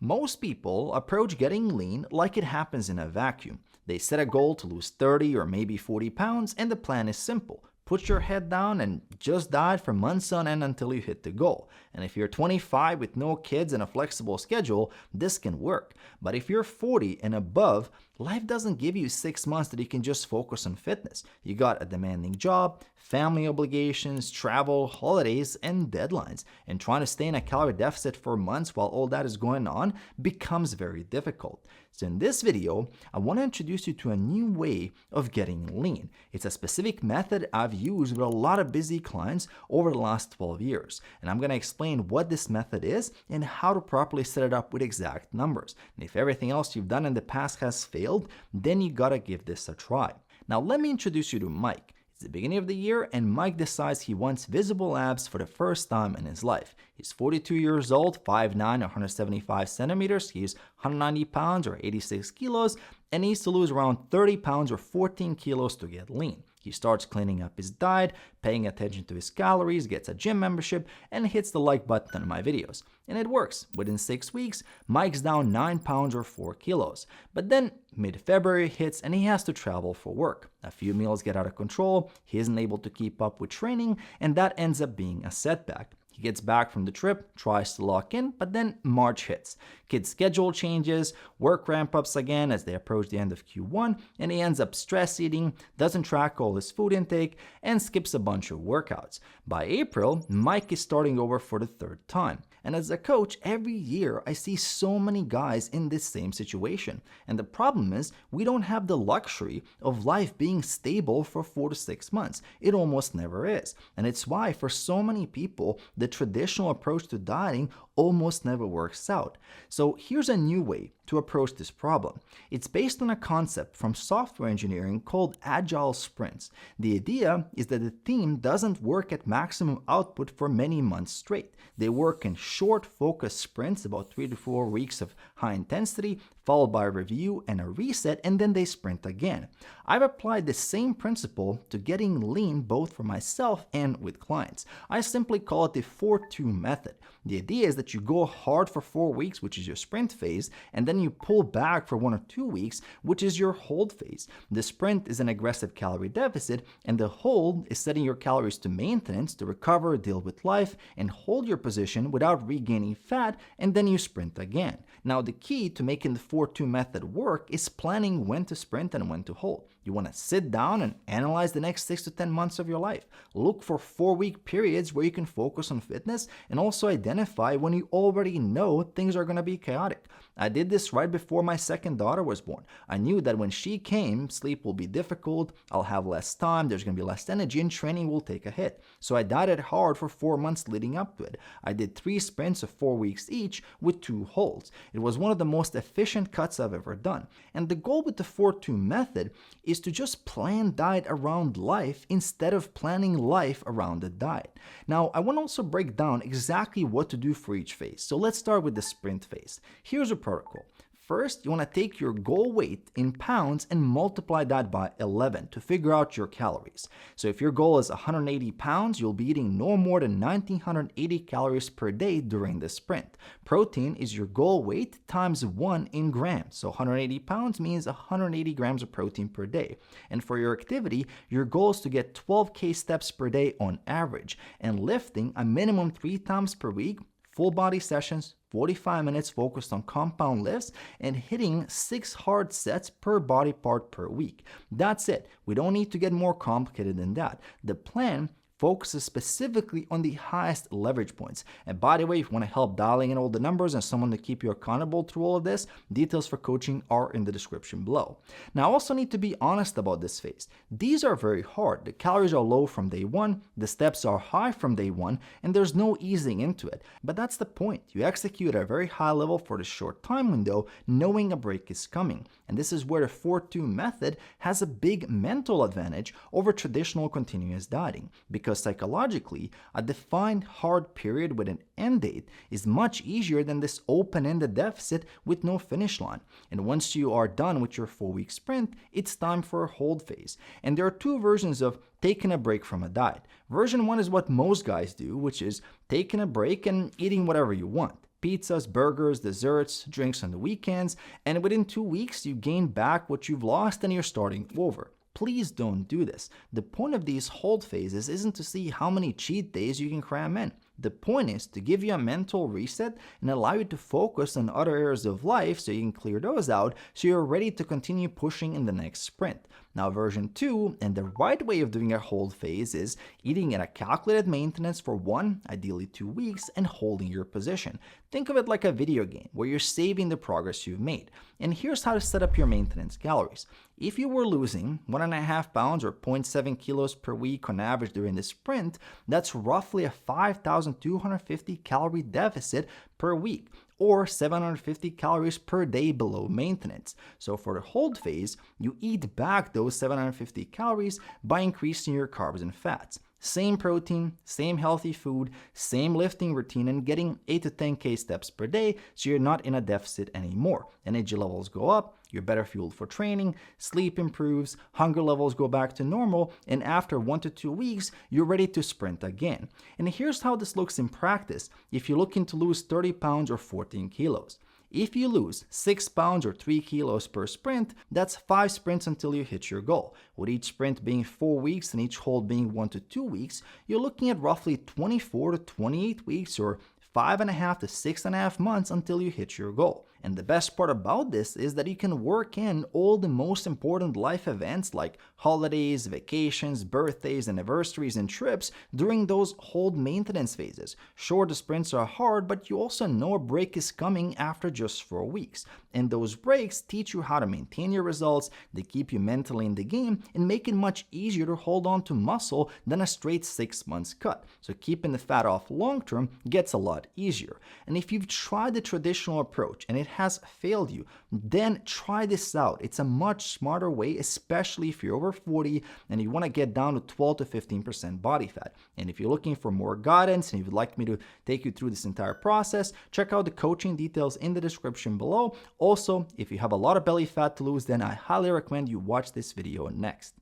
Most people approach getting lean like it happens in a vacuum. They set a goal to lose 30 or maybe 40 pounds, and the plan is simple. Put your head down and just diet for months on end until you hit the goal. And if you're 25 with no kids and a flexible schedule, this can work. But if you're 40 and above, life doesn't give you 6 months that you can just focus on fitness. You got a demanding job, family obligations, travel, holidays, and deadlines. And trying to stay in a calorie deficit for months while all that is going on becomes very difficult. So in this video, I want to introduce you to a new way of getting lean. It's a specific method I've used with a lot of busy clients over the last 12 years. And I'm going to explain what this method is and how to properly set it up with exact numbers. And if everything else you've done in the past has failed, then you gotta give this a try. Now let me introduce you to Mike. It's the beginning of the year and Mike decides he wants visible abs for the first time in his life. He's 42 years old, 5'9", 175 centimeters. He's 190 pounds or 86 kilos and needs to lose around 30 pounds or 14 kilos to get lean. He starts cleaning up his diet, paying attention to his calories, gets a gym membership, and hits the like button on my videos. And it works. Within 6 weeks, Mike's down 9 pounds or 4 kilos. But then mid-February hits and he has to travel for work. A few meals get out of control, he isn't able to keep up with training, and that ends up being a setback. He gets back from the trip, tries to lock in, but then March hits. Kid's schedule changes, work ramp-ups again as they approach the end of Q1, and he ends up stress eating, doesn't track all his food intake, and skips a bunch of workouts. By April, Mike is starting over for the third time. And as a coach, every year I see so many guys in this same situation. And the problem is, we don't have the luxury of life being stable for 4 to 6 months. It almost never is. And it's why for so many people, the traditional approach to dieting almost never works out. So here's a new way to approach this problem. It's based on a concept from software engineering called agile sprints. The idea is that the team doesn't work at maximum output for many months straight. They work in short, focused sprints, about 3 to 4 weeks of high intensity, followed by a review and a reset, and then they sprint again. I've applied the same principle to getting lean both for myself and with clients. I simply call it the 4-2 method. The idea is that you go hard for 4 weeks, which is your sprint phase, and then you pull back for 1 or 2 weeks, which is your hold phase. The sprint is an aggressive calorie deficit, and the hold is setting your calories to maintenance to recover, deal with life, and hold your position without regaining fat, and then you sprint again. Now, the key to making the 4-2 method work is planning when to sprint and when to hold. You want to sit down and analyze the next 6 to 10 months of your life. Look for 4-week periods where you can focus on fitness and also identify when you already know things are going to be chaotic. I did this right before my second daughter was born. I knew that when she came, sleep will be difficult, I'll have less time, there's going to be less energy, and training will take a hit. So I dieted hard for 4 months leading up to it. I did 3 sprints of 4 weeks each with 2 holds. It was one of the most efficient cuts I've ever done. And the goal with the 4-2 method is to just plan diet around life instead of planning life around the diet. Now, I want to also break down exactly what to do for each phase. So let's start with the sprint phase. Here's a protocol. First, you want to take your goal weight in pounds and multiply that by 11 to figure out your calories. So if your goal is 180 pounds, you'll be eating no more than 1980 calories per day during the sprint. Protein is your goal weight times 1 in grams. So 180 pounds means 180 grams of protein per day. And for your activity, your goal is to get 12K steps per day on average and lifting a minimum 3 times per week, full body sessions, 45 minutes focused on compound lifts, and hitting 6 hard sets per body part per week. That's it. We don't need to get more complicated than that. The plan focuses specifically on the highest leverage points. And by the way, if you want to help dialing in all the numbers and someone to keep you accountable through all of this, details for coaching are in the description below. Now, I also need to be honest about this phase. These are very hard. The calories are low from day one, the steps are high from day one, and there's no easing into it. But that's the point. You execute at a very high level for the short time window, knowing a break is coming. And this is where the 4-2 method has a big mental advantage over traditional continuous dieting, because psychologically, a defined hard period with an end date is much easier than this open-ended deficit with no finish line. And once you are done with your 4-week sprint, it's time for a hold phase. And there are 2 versions of taking a break from a diet. Version 1 is what most guys do, which is taking a break and eating whatever you want. pizzas, burgers, desserts, drinks on the weekends, and within 2 weeks you gain back what you've lost and you're starting over. Please don't do this. The point of these hold phases isn't to see how many cheat days you can cram in. The point is to give you a mental reset and allow you to focus on other areas of life so you can clear those out so you're ready to continue pushing in the next sprint. Now, version 2 and the right way of doing a hold phase is eating at a calculated maintenance for 1, ideally 2 weeks, and holding your position. Think of it like a video game where you're saving the progress you've made. And here's how to set up your maintenance calories. If you were losing 1.5 pounds or 0.7 kilos per week on average during the sprint, that's roughly a 5,250 calorie deficit per week, or 750 calories per day below maintenance. So for the hold phase, you eat back those 750 calories by increasing your carbs and fats. Same protein, same healthy food, same lifting routine, and getting 8 to 10K steps per day so you're not in a deficit anymore. Energy levels go up, you're better fueled for training, sleep improves, hunger levels go back to normal, and after 1 to 2 weeks, you're ready to sprint again. And here's how this looks in practice if you're looking to lose 30 pounds or 14 kilos. If you lose 6 pounds or 3 kilos per sprint, that's 5 sprints until you hit your goal. With each sprint being 4 weeks and each hold being 1 to 2 weeks, you're looking at roughly 24 to 28 weeks or 5.5 to 6.5 months until you hit your goal. And the best part about this is that you can work in all the most important life events like holidays, vacations, birthdays, anniversaries, and trips during those hold maintenance phases. Sure, the sprints are hard, but you also know a break is coming after just 4 weeks. And those breaks teach you how to maintain your results, they keep you mentally in the game, and make it much easier to hold on to muscle than a straight 6 months cut. So keeping the fat off long term gets a lot easier. And if you've tried the traditional approach and it has failed you, then try this out. It's a much smarter way, especially if you're over 40 and you want to get down to 12 to 15% body fat. And if you're looking for more guidance and you'd like me to take you through this entire process, check out the coaching details in the description below. Also, if you have a lot of belly fat to lose, then I highly recommend you watch this video next.